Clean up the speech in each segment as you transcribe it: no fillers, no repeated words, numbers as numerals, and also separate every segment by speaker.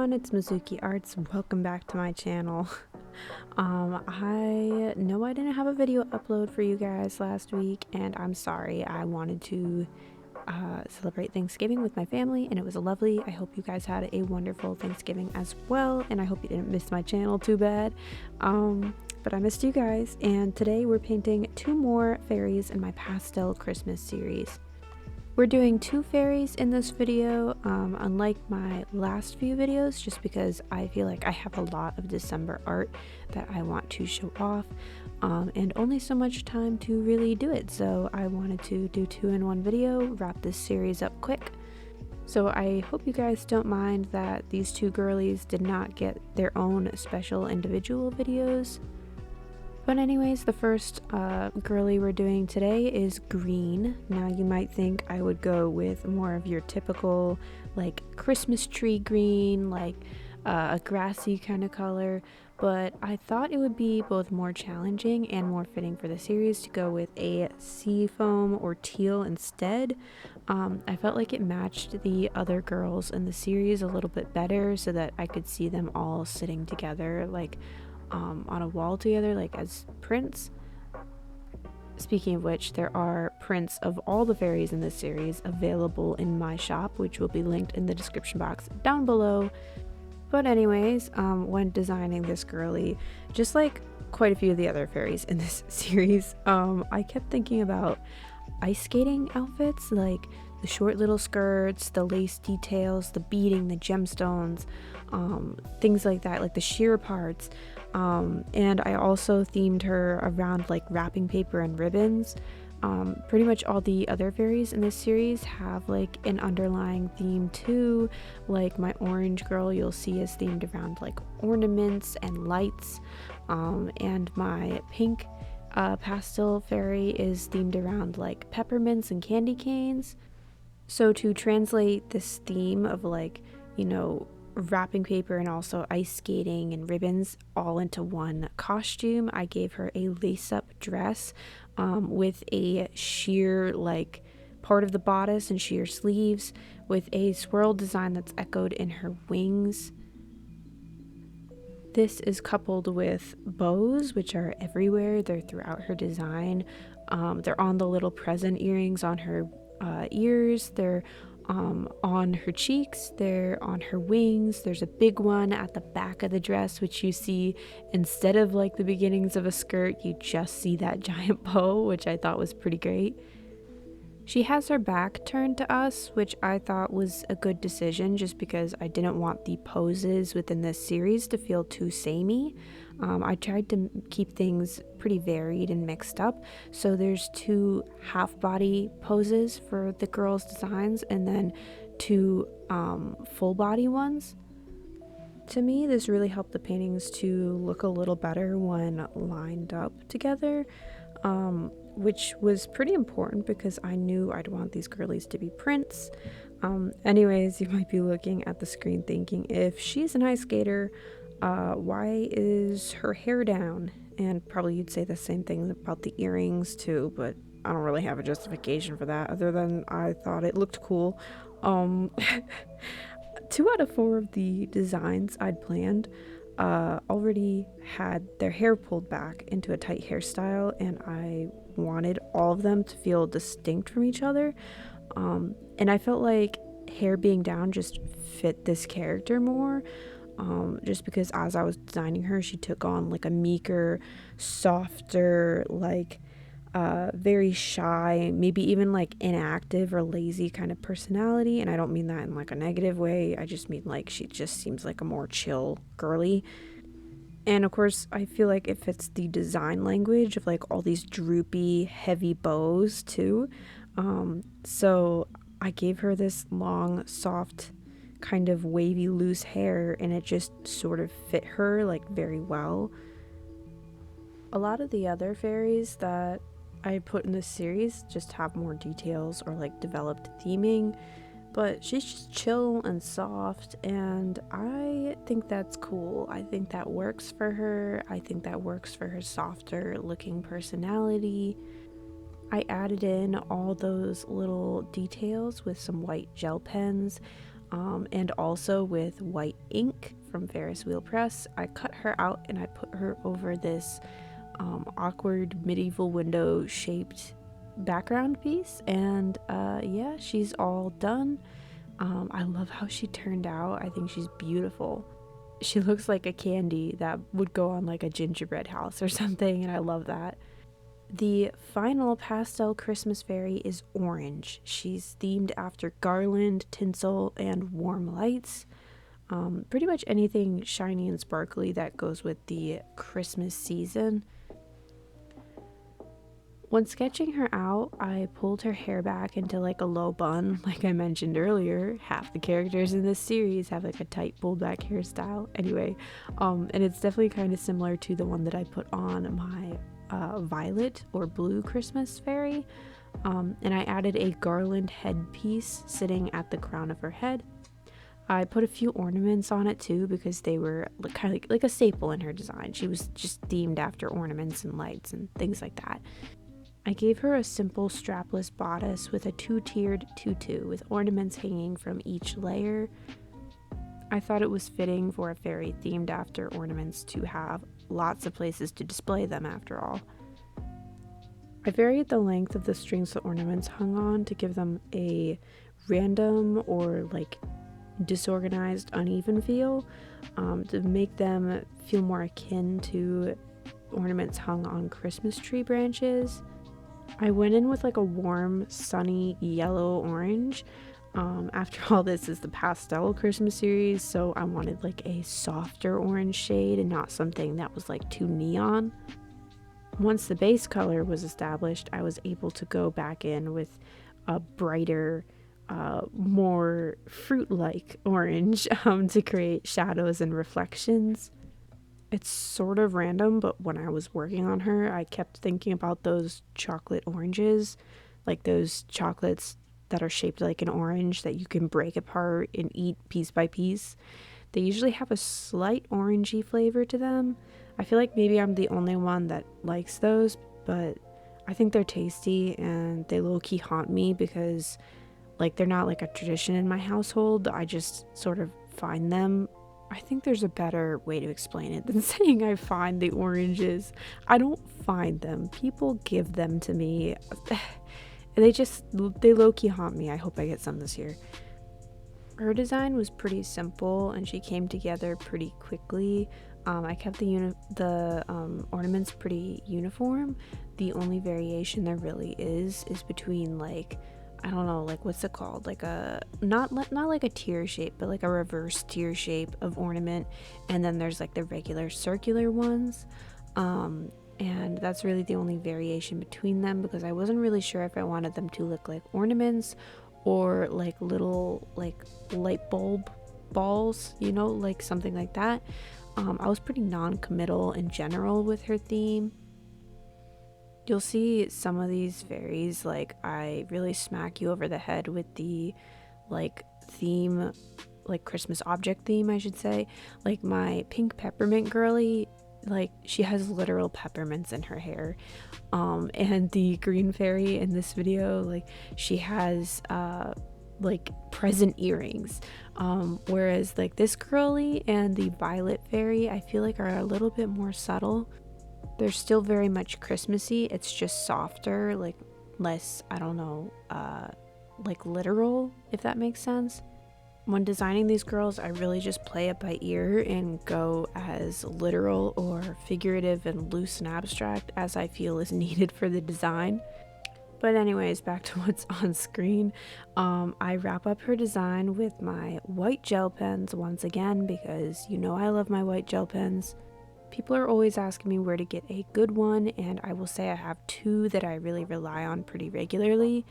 Speaker 1: everyone, it's Mizuki Arts. Welcome back to my channel. I know I didn't have a video upload for you guys last week, and I'm sorry. I wanted to celebrate Thanksgiving with my family, and it was lovely. I hope you guys had a wonderful Thanksgiving as well, and I hope you didn't miss my channel too bad. But I missed you guys, and today we're painting 2 more fairies in my Pastel Christmas series. We're doing 2 fairies in this video, unlike my last few videos, just because I feel like I have a lot of December art that I want to show off, and only so much time to really do it, so I wanted to do 2 in 1 video, wrap this series up quick. So I hope you guys don't mind that these 2 girlies did not get their own special individual videos. But anyways, the first girly we're doing today is green. Now you might think I would go with more of your typical like Christmas tree green, like a grassy kind of color, but I thought it would be both more challenging and more fitting for the series to go with a sea foam or teal instead. I felt like it matched the other girls in the series a little bit better so that I could see them all sitting together like on a wall together, like as prints. Speaking of which, there are prints of all the fairies in this series available in my shop, which will be linked in the description box down below. But anyways, when designing this girly, just like quite a few of the other fairies in this series, I kept thinking about ice skating outfits, like the short little skirts, the lace details, the beading, the gemstones, things like that, like the sheer parts. And I also themed her around like wrapping paper and ribbons. Pretty much all the other fairies in this series have like an underlying theme too. Like my orange girl you'll see is themed around like ornaments and lights, and my pink pastel fairy is themed around like peppermints and candy canes. So to translate this theme of like, you know, wrapping paper and also ice skating and ribbons all into one costume, I gave her a lace-up dress with a sheer like part of the bodice and sheer sleeves with a swirl design that's echoed in her wings. This is coupled with bows, which are everywhere. They're throughout her design. They're on the little present earrings on her ears. They're on her cheeks, they're on her wings. There's a big one at the back of the dress, which you see instead of like the beginnings of a skirt, you just see that giant bow, which I thought was pretty great. She has her back turned to us, which I thought was a good decision just because I didn't want the poses within this series to feel too samey. I tried to keep things pretty varied and mixed up, so there's 2 half body poses for the girls' designs and then 2 full body ones. To me, this really helped the paintings to look a little better when lined up together, which was pretty important because I knew I'd want these girlies to be prints. Anyways, you might be looking at the screen thinking, if she's an ice skater, why is her hair down? And probably you'd say the same thing about the earrings too, but I don't really have a justification for that other than I thought it looked cool. 2 out of 4 of the designs I'd planned already had their hair pulled back into a tight hairstyle, and I wanted all of them to feel distinct from each other, and I felt like hair being down just fit this character more, just because as I was designing her, she took on like a meeker, softer, like very shy, maybe even like inactive or lazy kind of personality. And I don't mean that in like a negative way, I just mean like she just seems like a more chill girly. And of course I feel like it fits the design language of like all these droopy heavy bows too. So I gave her this long soft kind of wavy loose hair, and it just sort of fit her like very well. A lot of the other fairies that I put in this series just have more details or like developed theming, but she's just chill and soft, and I think that's cool. I think that works for her. I think that works for her softer looking personality. I added in all those little details with some white gel pens. and also with white ink from Ferris Wheel Press. I cut her out and I put her over this awkward medieval window shaped background piece, and yeah, she's all done. I love how she turned out. I think she's beautiful. She looks like a candy that would go on like a gingerbread house or something, and I love that. The final pastel Christmas fairy is orange. She's themed after garland, tinsel, and warm lights. Pretty much anything shiny and sparkly that goes with the Christmas season. When sketching her out, I pulled her hair back into like a low bun. Like I mentioned earlier, half the characters in this series have like a tight pulled back hairstyle. Anyway, and it's definitely kind of similar to the one that I put on my violet or blue Christmas fairy. And I added a garland headpiece sitting at the crown of her head. I put a few ornaments on it too because they were kind of like a staple in her design. She was just themed after ornaments and lights and things like that. I gave her a simple strapless bodice with a two-tiered tutu with ornaments hanging from each layer. I thought it was fitting for a fairy themed after ornaments to have lots of places to display them after all. I varied the length of the strings the ornaments hung on to give them a random or like disorganized, uneven feel, to make them feel more akin to ornaments hung on Christmas tree branches. I went in with like a warm, sunny yellow orange. After all, this is the pastel Christmas series, so I wanted like a softer orange shade and not something that was like too neon. Once the base color was established, I was able to go back in with a brighter, more fruit-like orange to create shadows and reflections. It's sort of random, but when I was working on her, I kept thinking about those chocolate oranges, like those chocolates that are shaped like an orange that you can break apart and eat piece by piece. They usually have a slight orangey flavor to them. I feel like maybe I'm the only one that likes those, but I think they're tasty and they low-key haunt me because like they're not like a tradition in my household. I just sort of find them. I think there's a better way to explain it than saying I find the oranges. I don't find them. People give them to me. They low-key haunt me. I hope I get some this year. Her design was pretty simple and she came together pretty quickly. I kept the ornaments pretty uniform. The only variation there really is between like, I don't know, like what's it called? Like a not like a tear shape, but like a reverse tear shape of ornament, and then there's like the regular circular ones. And that's really the only variation between them because I wasn't really sure if I wanted them to look like ornaments or like little like light bulb balls, you know, like something like that. I was pretty non-committal in general with her theme. You'll see some of these fairies, like I really smack you over the head with the like theme, like Christmas object theme, I should say. Like my pink peppermint girly, like she has literal peppermints in her hair. And the green fairy in this video, like she has like present earrings. Whereas like this girly and the violet fairy, I feel like are a little bit more subtle. They're still very much Christmassy, it's just softer, like less, I don't know, like literal, if that makes sense. When designing these girls, I really just play it by ear and go as literal or figurative and loose and abstract as I feel is needed for the design. But anyways, back to what's on screen. I wrap up her design with my white gel pens once again because you know I love my white gel pens. People are always asking me where to get a good one, and I will say I have two that I really rely on pretty regularly,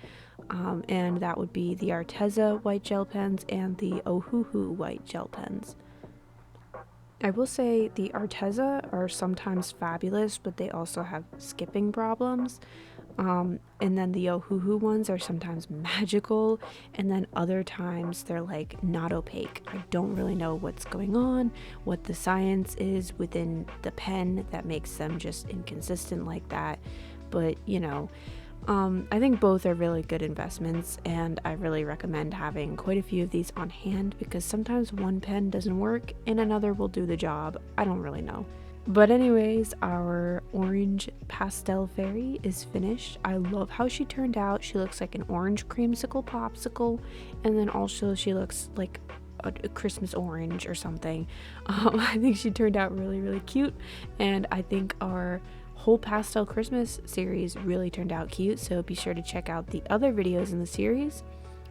Speaker 1: and that would be the Arteza white gel pens and the Ohuhu white gel pens. I will say the Arteza are sometimes fabulous, but they also have skipping problems. And then the Ohuhu ones are sometimes magical, and then other times they're like not opaque. I don't really know what's going on, what the science is within the pen that makes them just inconsistent like that. But you know, I think both are really good investments, and I really recommend having quite a few of these on hand because sometimes one pen doesn't work and another will do the job. I don't really know. But anyways, our orange pastel fairy is finished. I love how she turned out. She looks like an orange creamsicle popsicle, and then also she looks like a Christmas orange or something. I think she turned out really, really cute, and I think our whole pastel Christmas series really turned out cute, so be sure to check out the other videos in the series.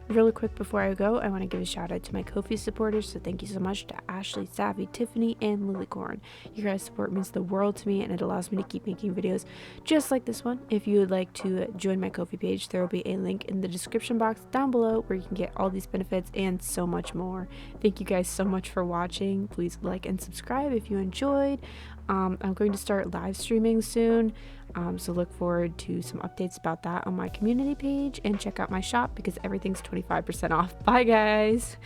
Speaker 1: Really quick before I go, I want to give a shout out to my Ko-fi supporters, so thank you so much to Ashley, Savvy, Tiffany, and Lilycorn. Your guys' support means the world to me, and it allows me to keep making videos just like this one. If you would like to join my Ko-fi page, there will be a link in the description box down below where you can get all these benefits and so much more. Thank you guys so much for watching. Please like and subscribe if you enjoyed. I'm going to start live streaming soon, so look forward to some updates about that on my community page, and check out my shop because everything's 25% off. Bye guys!